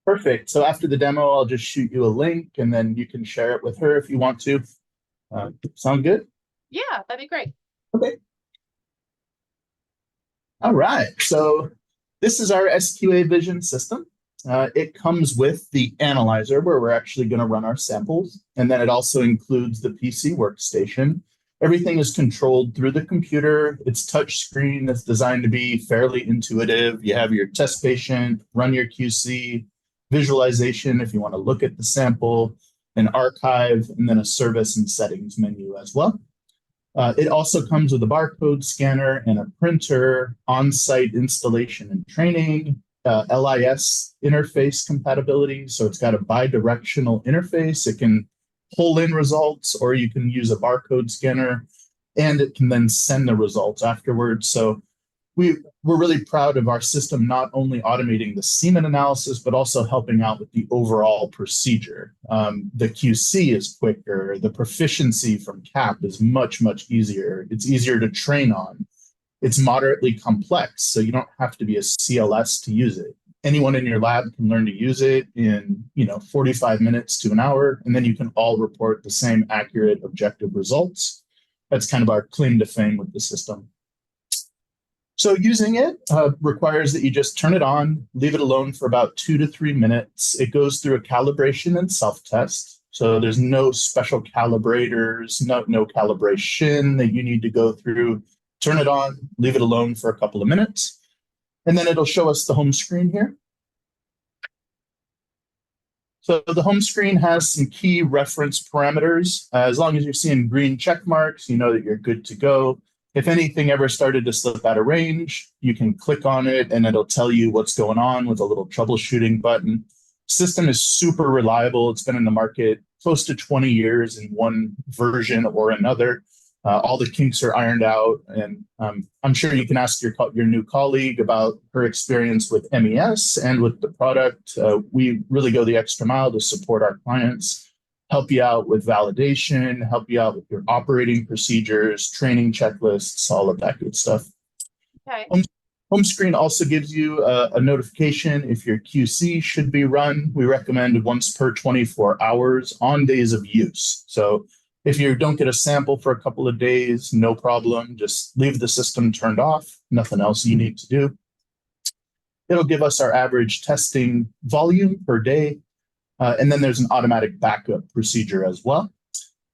Perfect. So after the demo, I'll just shoot you a link and then you can share it with her if you want to. Sound good? Yeah, that'd be great. Okay. All right. So this is our SQA-Vision system. It comes with the analyzer where we're actually going to run our samples. And then it also includes the PC workstation. Everything is controlled through the computer. It's touch screen. It's designed to be fairly intuitive. You have your test patient, run your QC, visualization if you want to look at the sample, an archive, and then a service and settings menu as well. It also comes with a barcode scanner and a printer, on-site installation and training, LIS interface compatibility. So it's got a bi-directional interface. It can pull in results, or you can use a barcode scanner, and it can then send the results afterwards. So we're really proud of our system not only automating the semen analysis, but also helping out with the overall procedure. The QC is quicker. The proficiency from CAP is much, much easier. It's easier to train on. It's moderately complex, so you don't have to be a CLS to use it. Anyone in your lab can learn to use it in 45 minutes to an hour, and then you can all report the same accurate, objective results. That's kind of our claim to fame with the system. So using it requires that you just turn it on, leave it alone for about 2 to 3 minutes. It goes through a calibration and self-test. So there's no special calibrators, no calibration that you need to go through. Turn it on, leave it alone for a couple of minutes, and then it'll show us the home screen here. So the home screen has some key reference parameters. As long as you're seeing green check marks, you know that you're good to go. If anything ever started to slip out of range, you can click on it and it'll tell you what's going on with a little troubleshooting button. System is super reliable. It's been in the market close to 20 years in one version or another. All the kinks are ironed out, and I'm sure you can ask your new colleague about her experience with MES and with the product. We really go the extra mile to support our clients, help you out with validation, help you out with your operating procedures, training checklists, all of that good stuff. Okay. Home screen also gives you a notification if your QC should be run. We recommend once per 24 hours on days of use. So if you don't get a sample for a couple of days, no problem. Just leave the system turned off. Nothing else you need to do. It'll give us our average testing volume per day. And then there's an automatic backup procedure as well.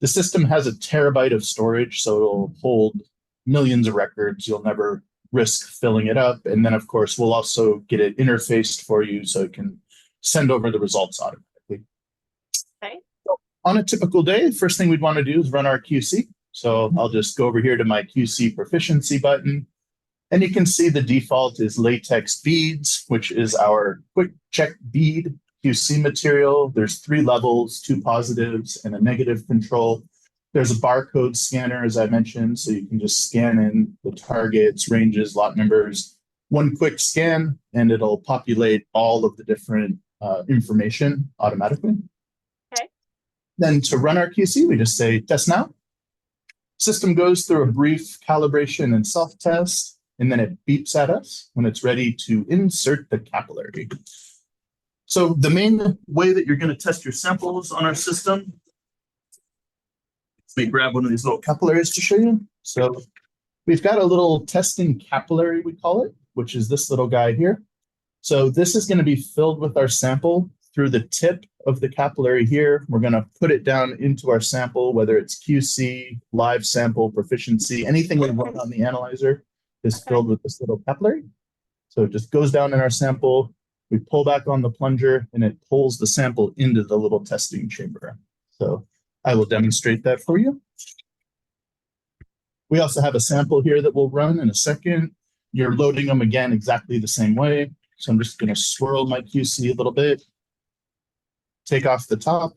The system has a terabyte of storage, so it'll hold millions of records. You'll never risk filling it up. And then, of course, we'll also get it interfaced for you so it can send over the results automatically. Okay. On a typical day, first thing we'd want to do is run our QC. So I'll just go over here to my QC proficiency button. And you can see the default is latex beads, which is our quick check bead QC material. There's 3 levels, 2 positives and a negative control. There's a barcode scanner, as I mentioned, so you can just scan in the targets, ranges, lot numbers. One quick scan, and it'll populate all of the different information automatically. Okay. Then to run our QC, we just say test now. System goes through a brief calibration and self-test, and then it beeps at us when it's ready to insert the capillary. So the main way that you're going to test your samples on our system, let me grab one of these little capillaries to show you. So we've got a little testing capillary, we call it, which is this little guy here. So this is going to be filled with our sample through the tip of the capillary here. We're going to put it down into our sample, whether it's QC, live sample, proficiency, anything we run on the analyzer is filled with this little capillary. So it just goes down in our sample. We pull back on the plunger and it pulls the sample into the little testing chamber. So I will demonstrate that for you. We also have a sample here that we'll run in a second. You're loading them again exactly the same way. So I'm just going to swirl my QC a little bit, take off the top,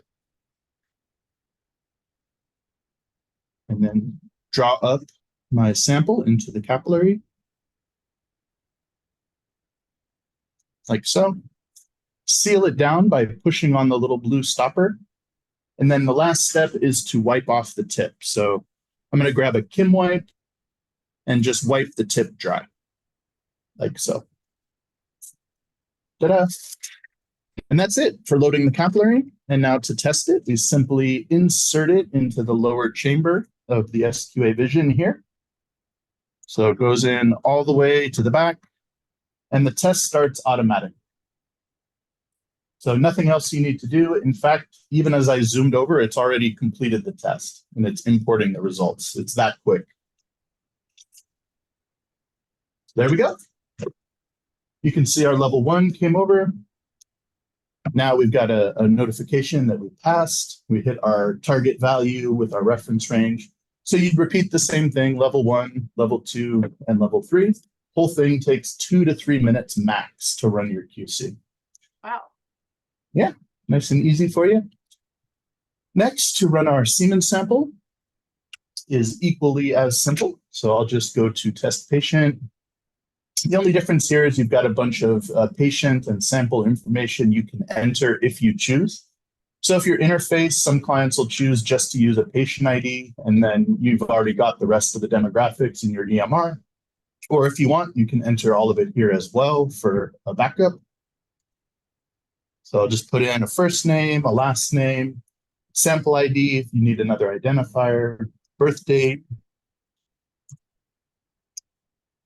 and then draw up my sample into the capillary, like so. Seal it down by pushing on the little blue stopper. And then the last step is to wipe off the tip. So I'm going to grab a Kim wipe and just wipe the tip dry, like so. Ta-da. And that's it for loading the capillary. And now to test it, we simply insert it into the lower chamber of the SQA-Vision here. So it goes in all the way to the back, and the test starts automatically. So nothing else you need to do. In fact, even as I zoomed over, it's already completed the test, and it's importing the results. It's that quick. There we go. You can see our level 1 came over. Now we've got a notification that we passed. We hit our target value with our reference range. So you'd repeat the same thing, level 1, level 2, and level 3. Whole thing takes 2 to 3 minutes max to run your QC. Wow. Yeah, nice and easy for you. Next, to run our semen sample is equally as simple. So I'll just go to test patient. The only difference here is you've got a bunch of patient and sample information you can enter if you choose. So if your interface, some clients will choose just to use a patient ID, and then you've already got the rest of the demographics in your EMR. Or if you want, you can enter all of it here as well for a backup. So I'll just put in a first name, a last name, sample ID if you need another identifier, birth date,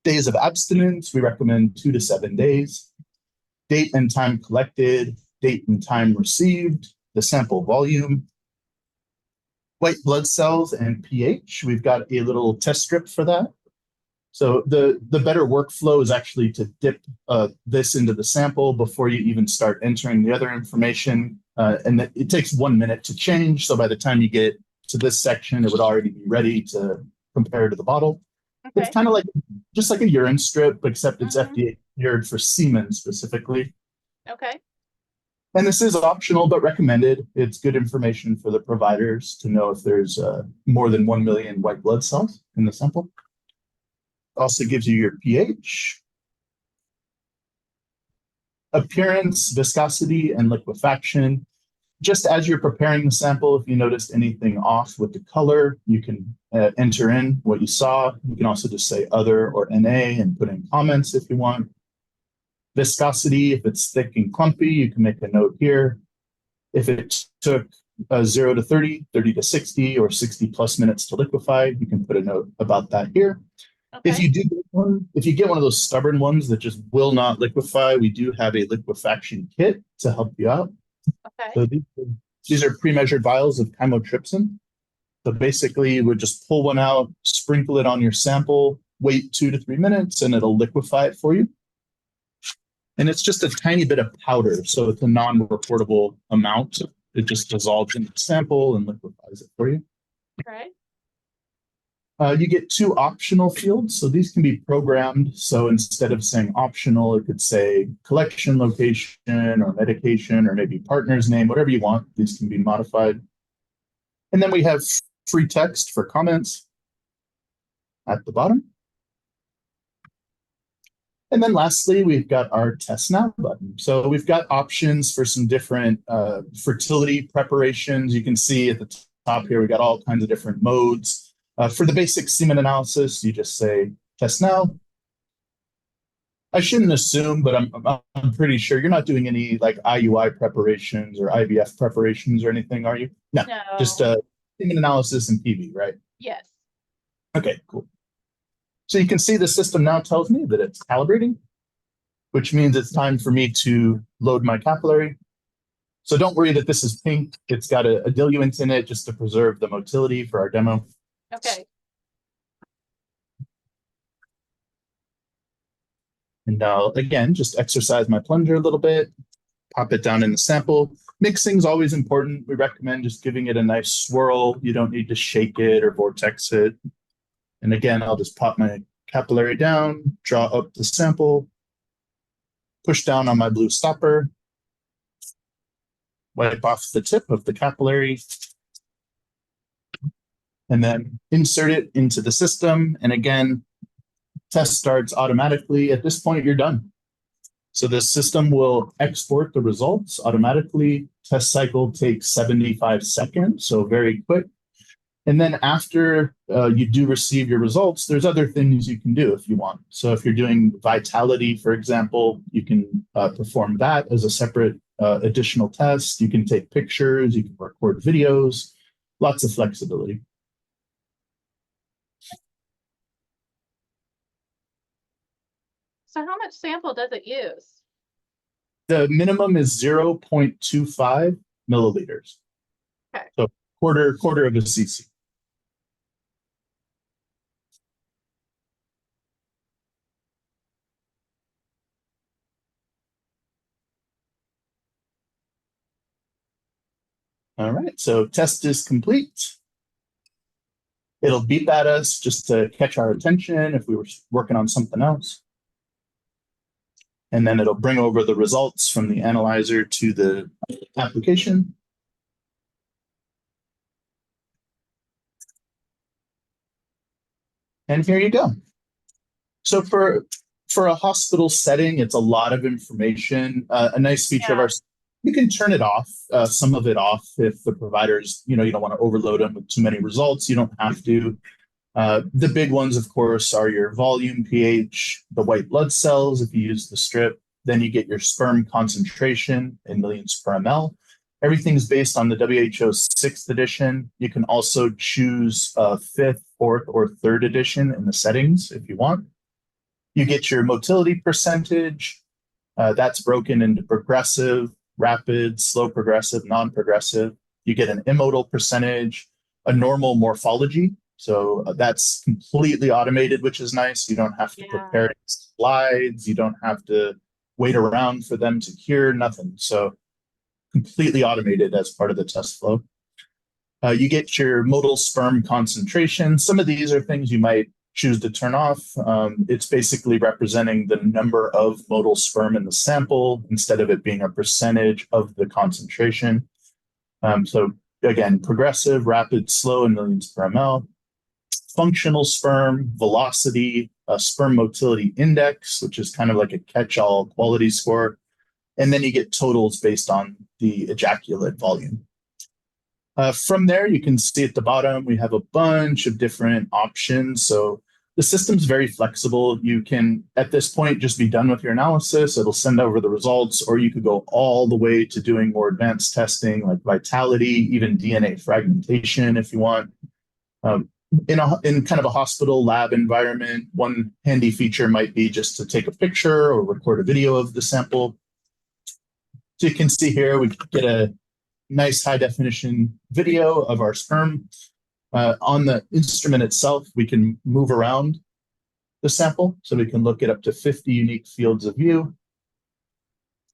days of abstinence, we recommend 2 to 7 days, date and time collected, date and time received, the sample volume, white blood cells, and pH. We've got a little test script for that. So the better workflow is actually to dip this into the sample before you even start entering the other information. And it takes 1 minute to change. So by the time you get to this section, it would already be ready to compare to the bottle. Okay. It's kind of like just like a urine strip, except it's FDA cleared for semen specifically. Okay. And this is optional, but recommended. It's good information for the providers to know if there's more than 1 million white blood cells in the sample. Also gives you your pH, appearance, viscosity, and liquefaction. Just as you're preparing the sample, if you noticed anything off with the color, you can enter in what you saw. You can also just say other or NA and put in comments if you want. Viscosity, if it's thick and clumpy, you can make a note here. If it took 0 to 30, 30 to 60, or 60 plus minutes to liquefy, you can put a note about that here. Okay. If you get one of those stubborn ones that just will not liquefy, we do have a liquefaction kit to help you out. Okay. So these are pre-measured vials of chymotrypsin. So basically, you would just pull one out, sprinkle it on your sample, wait 2 to 3 minutes, and it'll liquefy it for you. And it's just a tiny bit of powder, so it's a non-reportable amount. It just dissolves in the sample and liquefies it for you. Right. You get 2 optional fields, so these can be programmed. So instead of saying optional, it could say collection location or medication or maybe partner's name, whatever you want. These can be modified. And then we have free text for comments at the bottom. And then lastly, we've got our Test Now button. So we've got options for some different fertility preparations. You can see at the top here, we've got all kinds of different modes. For the basic semen analysis, you just say Test Now. I shouldn't assume, but I'm pretty sure you're not doing any like IUI preparations or IVF preparations or anything, are you? No. Just semen analysis and PV, right? Yes. Okay, cool. So you can see the system now tells me that it's calibrating, which means it's time for me to load my capillary. So don't worry that this is pink. It's got a diluent in it just to preserve the motility for our demo. Okay. And now, again, just exercise my plunger a little bit, pop it down in the sample. Mixing is always important. We recommend just giving it a nice swirl. You don't need to shake it or vortex it. And again, I'll just pop my capillary down, draw up the sample, push down on my blue stopper, wipe off the tip of the capillary, and then insert it into the system. And again, test starts automatically. At this point, you're done. So the system will export the results automatically. Test cycle takes 75 seconds, so very quick. And then after you do receive your results, there's other things you can do if you want. So if you're doing vitality, for example, you can perform that as a separate additional test. You can take pictures, you can record videos, lots of flexibility. So how much sample does it use? The minimum is 0.25 milliliters. Okay. So quarter of a cc. All right, so test is complete. It'll beep at us just to catch our attention if we were working on something else. And then it'll bring over the results from the analyzer to the application. And here you go. So for a hospital setting, it's a lot of information. A nice feature of our, you can turn it off, some of it off if the providers, you don't want to overload them with too many results. You don't have to. The big ones, of course, are your volume, pH, the white blood cells if you use the strip. Then you get your sperm concentration in millions per ml. Everything's based on the WHO 6th edition. You can also choose 5th, 4th, or 3rd edition in the settings if you want. You get your motility percentage. That's broken into progressive, rapid, slow progressive, non-progressive. You get an immodal percentage, a normal morphology. So that's completely automated, which is nice. You don't have to prepare slides. You don't have to wait around for them to cure, nothing. So completely automated as part of the test flow. You get your modal sperm concentration. Some of these are things you might choose to turn off. It's basically representing the number of modal sperm in the sample instead of it being a percentage of the concentration. So again, progressive, rapid, slow in millions per ml. Functional sperm, velocity, sperm motility index, which is kind of like a catch-all quality score. And then you get totals based on the ejaculate volume. From there, you can see at the bottom, we have a bunch of different options. So the system's very flexible. You can, at this point, just be done with your analysis. It'll send over the results, or you could go all the way to doing more advanced testing like vitality, even DNA fragmentation if you want. In kind of a hospital lab environment, one handy feature might be just to take a picture or record a video of the sample. So you can see here, we get a nice high definition video of our sperm. On the instrument itself, we can move around the sample. So we can look at up to 50 unique fields of view.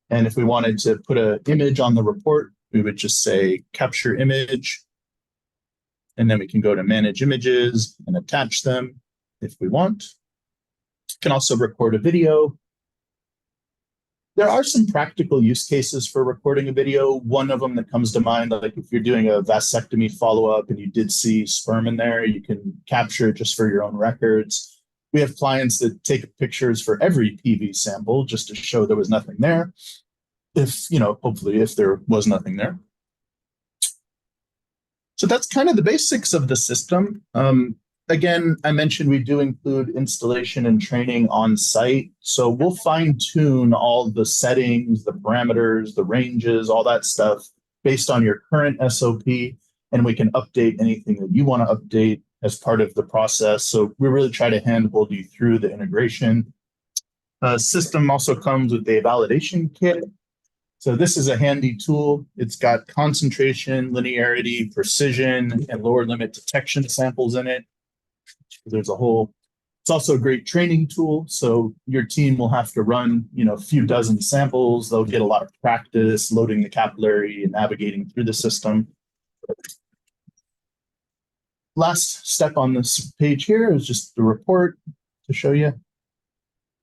And if we wanted to put an image on the report, we would just say capture image. And then we can go to manage images and attach them if we want. Can also record a video. There are some practical use cases for recording a video. One of them that comes to mind, like if you're doing a vasectomy follow-up and you did see sperm in there, you can capture it just for your own records. We have clients that take pictures for every PV sample just to show there was nothing there. If, hopefully if there was nothing there. So that's kind of the basics of the system. Again, I mentioned we do include installation and training on site. So we'll fine tune all the settings, the parameters, the ranges, all that stuff based on your current SOP. And we can update anything that you want to update as part of the process. So we really try to handhold you through the integration. System also comes with a validation kit. So this is a handy tool. It's got concentration, linearity, precision, and lower limit detection samples in it. There's a whole, it's also a great training tool. So your team will have to run, a few dozen samples. They'll get a lot of practice loading the capillary and navigating through the system. Last step on this page here is just the report to show you.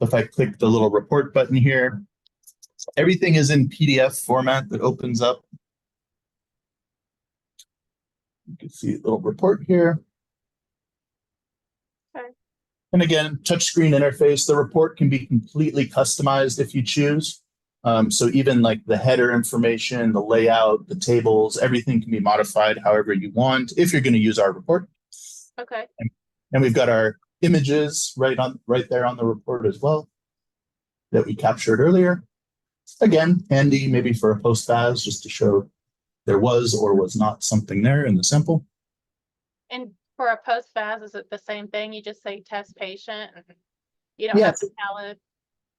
If I click the little report button here, everything is in PDF format that opens up. You can see a little report here. Okay. And again, touchscreen interface. The report can be completely customized if you choose. So even like the header information, the layout, the tables, everything can be modified however you want if you're going to use our report. Okay. And we've got our images right there on the report as well that we captured earlier. Again, handy maybe for a post-FAS just to show there was or was not something there in the sample. And for a post-FAS, is it the same thing? You just say test patient and you don't have Yes. to tell it?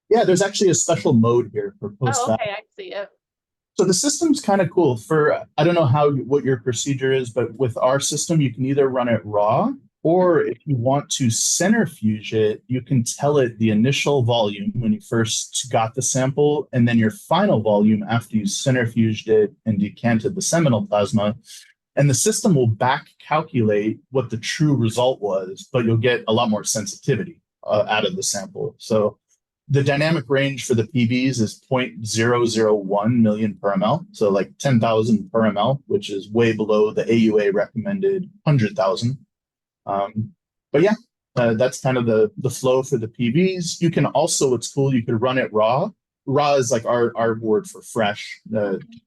Yeah, there's actually a special mode here for Oh, post-FAS. okay, I see it. So the system's kind of cool. I don't know what your procedure is, but with our system, you can either run it raw, or if you want to centrifuge it, you can tell it the initial volume when you first got the sample, and then your final volume after you centrifuged it and decanted the seminal plasma. And the system will back calculate what the true result was, but you'll get a lot more sensitivity out of the sample. So the dynamic range for the PBs is 0.001 million per ml. So like 10,000 per ml, which is way below the AUA recommended 100,000. But yeah, that's kind of the flow for the PBs. You can also, what's cool, you could run it raw. Raw is like our word for fresh.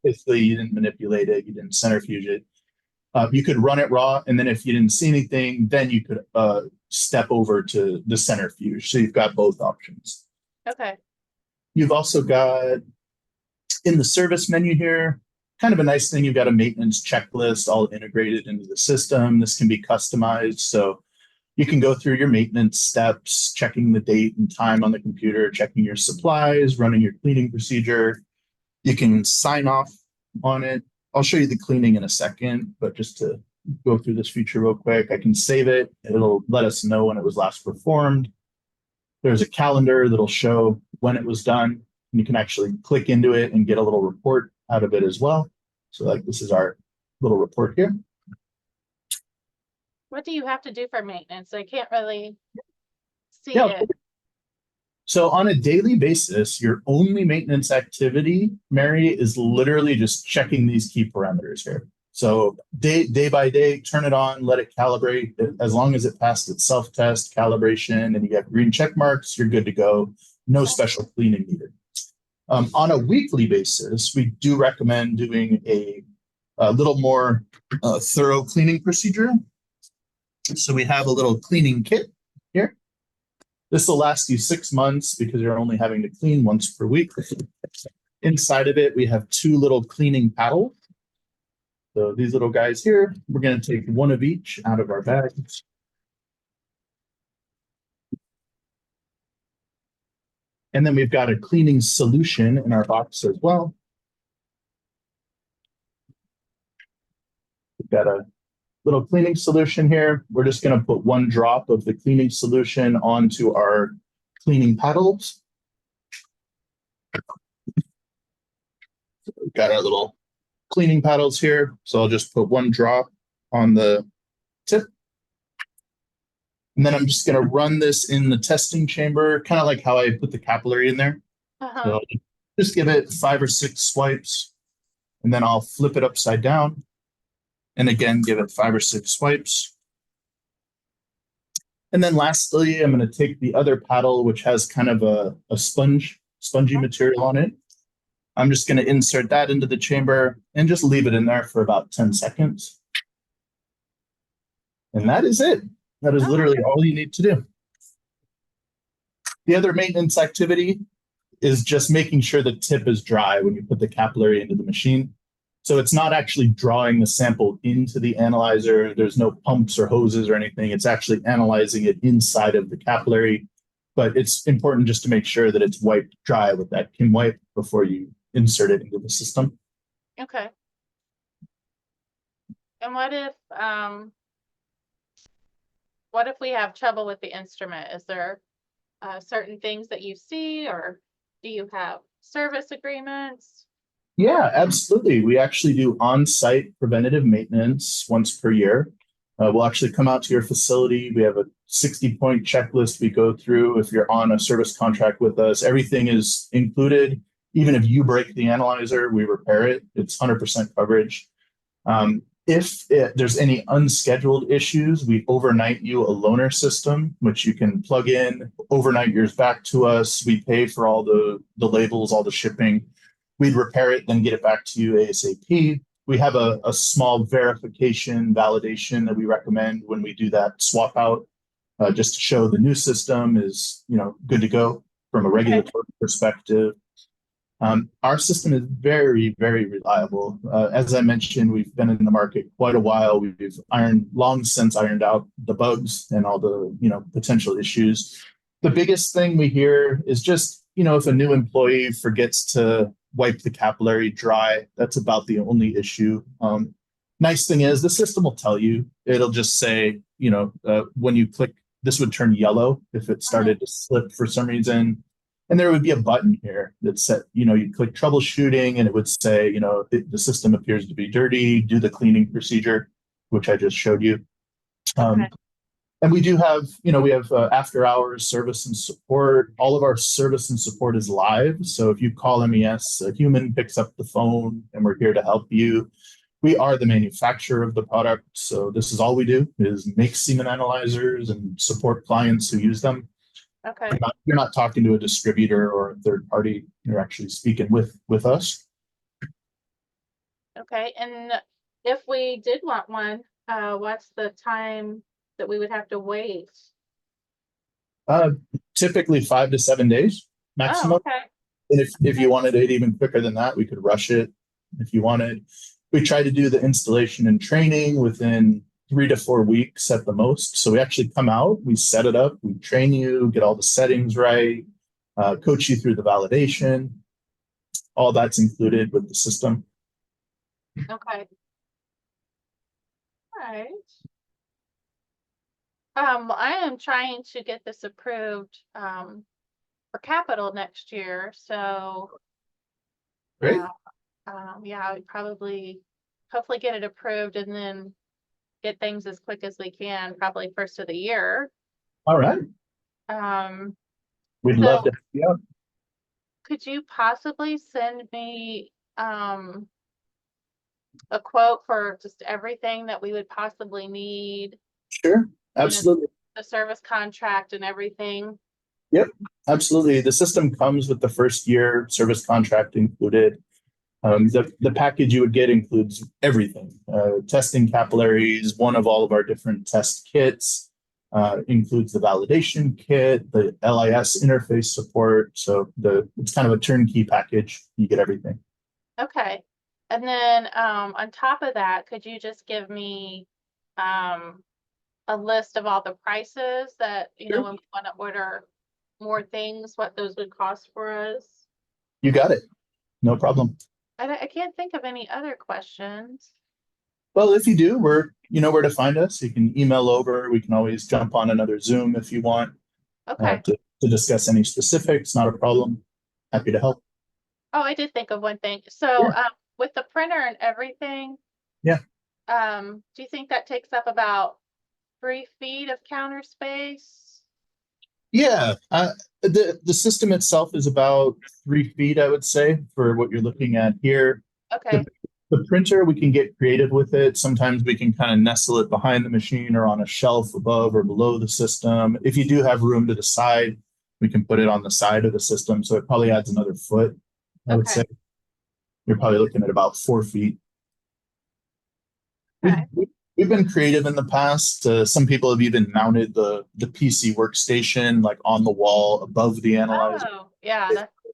Basically, you didn't manipulate it, you didn't centrifuge it. You could run it raw, and then if you didn't see anything, then you could step over to the centrifuge. So you've got both options. Okay. You've also got in the service menu here, kind of a nice thing. You've got a maintenance checklist all integrated into the system. This can be customized. So you can go through your maintenance steps, checking the date and time on the computer, checking your supplies, running your cleaning procedure. You can sign off on it. I'll show you the cleaning in a second, but just to go through this feature real quick, I can save it. It'll let us know when it was last performed. There's a calendar that'll show when it was done. And you can actually click into it and get a little report out of it as well. So like this is our little report here. What do you have to do for maintenance? I can't really see it. So on a daily basis, your only maintenance activity, Mary, is literally just checking these key parameters here. So day by day, turn it on, let it calibrate. As long as it passed its self-test, calibration, and you get green check marks, you're good to go. No special cleaning needed. On a weekly basis, we do recommend doing a little more thorough cleaning procedure. So we have a little cleaning kit here. This will last you 6 months because you're only having to clean once per week. Inside of it, we have 2 little cleaning paddles. So these little guys here, we're going to take one of each out of our bags. And then we've got a cleaning solution in our box as well. We've got a little cleaning solution here. We're just going to put 1 drop of the cleaning solution onto our cleaning paddles. So we've got our little cleaning paddles here. So I'll just put 1 drop on the tip. And then I'm just going to run this in the testing chamber, kind of like how I put the capillary in there. So I'll just give it 5 or 6 swipes, and then I'll flip it upside down. And again, give it 5 or 6 swipes. And then lastly, I'm going to take the other paddle, which has kind of a spongy material on it. I'm just going to insert that into the chamber and just leave it in there for about 10 seconds. And that is it. That is literally all you need to do. The other maintenance activity is just making sure the tip is dry when you put the capillary into the machine. So it's not actually drawing the sample into the analyzer. There's no pumps or hoses or anything. It's actually analyzing it inside of the capillary. But it's important just to make sure that it's wiped dry with that Kim wipe before you insert it into the system. Okay. And what if we have trouble with the instrument? Is there certain things that you see, or do you have service agreements? Yeah, absolutely. We actually do on-site preventative maintenance once per year. We'll actually come out to your facility. We have a 60-point checklist we go through. If you're on a service contract with us, everything is included. Even if you break the analyzer, we repair it. It's 100% coverage. there's any unscheduled issues, we overnight you a loaner system, which you can plug in, overnight yours back to us. We pay for all the labels, all the shipping. We'd repair it, then get it back to you ASAP. We have a small verification validation that we recommend when we do that swap out, just to show the new system is, good to go from a regulatory perspective. Our system is very, very reliable. As I mentioned, we've been in the market quite a while. We've long since ironed out the bugs and all the, potential issues. The biggest thing we hear is just, if a new employee forgets to wipe the capillary dry, that's about the only issue. Nice thing is the system will tell you, it'll just say, when you click, this would turn yellow if it started to slip for some reason. And there would be a button here that said, you click troubleshooting and it would say, the system appears to be dirty, do the cleaning procedure, which I just showed you. And we do have, we have after hours service and support. All of our service and support is live. So if you call MES, a human picks up the phone and we're here to help you. We are the manufacturer of the product. So this is all we do is make semen analyzers and support clients who use them. Okay. You're not talking to a distributor or a third party. You're actually speaking with us. Okay. And if we did want one, what's the time that we would have to wait? Typically 5 to 7 days maximum. Oh, okay. And if you wanted it even quicker than that, we could rush it if you wanted. We try to do the installation and training within 3 to 4 weeks at the most. So we actually come out, we set it up, we train you, get all the settings right, coach you through the validation. All that's included with the system. Okay. All right. I am trying to get this approved for capital next year. So Great. yeah, I would probably hopefully get it approved and then get things as quick as we can, probably first of the year. All right. We'd love to. Yeah. Could you possibly send me a quote for just everything that we would possibly need? Sure. Absolutely. The service contract and everything. Yep. Absolutely. The system comes with the first year service contract included. The package you would get includes everything, testing capillaries, one of all of our different test kits, includes the validation kit, the LIS interface support. So it's kind of a turnkey package. You get everything. Okay. And then on top of that, could you just give me a list of all the prices that, Sure. when we want to order more things, what those would cost for us? You got it. No problem. I can't think of any other questions. Well, if you do, you know where to find us. You can email over. We can always jump on another Zoom if you want. Okay. To discuss any specifics. Not a problem. Happy to help. Oh, I did think of one thing. So with the printer and everything, yeah. Do you think that takes up about 3 feet of counter space? Yeah. The system itself is about 3 feet, I would say, for what you're looking at here. Okay. The printer, we can get creative with it. Sometimes we can kind of nestle it behind the machine or on a shelf above or below the system. If you do have room to the side, we can put it on the side of the system. So it probably adds another foot, I would say. You're probably looking at about 4 feet. Okay. We've been creative in the past. Some people have even mounted the PC workstation like on the wall above the analyzer. Oh, yeah,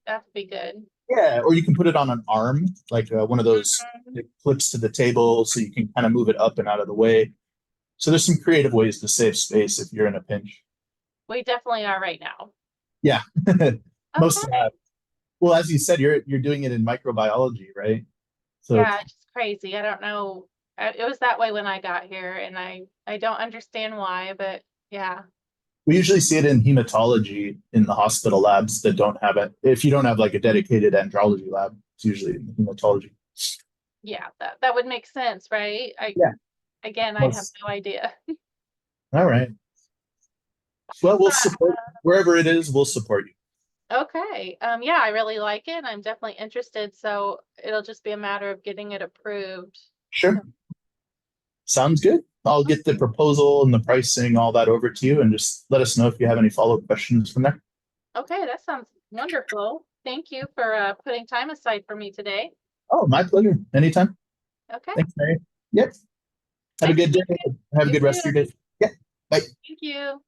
that'd be good. Yeah, or you can put it on an arm, like one of those that clips to the table, so you can kind of move it up and out of the way. So there's some creative ways to save space if you're in a pinch. We definitely are right now. Yeah, most have. Well, as you said, you're doing it in microbiology, right? So yeah, it's just crazy. I don't know. It was that way when I got here, and I don't understand why, but yeah. We usually see it in hematology in the hospital labs that don't have it. If you don't have like a dedicated andrology lab, it's usually in hematology. Yeah, that would make sense, right? Again, I have no idea. All right. Well, we'll support wherever it is. We'll support you. Okay. Yeah, I really like it. I'm definitely interested. So it'll just be a matter of getting it approved. Sure. Sounds good. I'll get the proposal and the pricing, all that over to you, and just let us know if you have any follow-up questions from there. Okay, that sounds wonderful. Thank you for putting time aside for me today. Oh, my pleasure. Anytime. Okay. Thanks, Mary. Yep. Have a Thank good day. you. Have a You good rest too. of your day. Yeah. Bye. Thank you.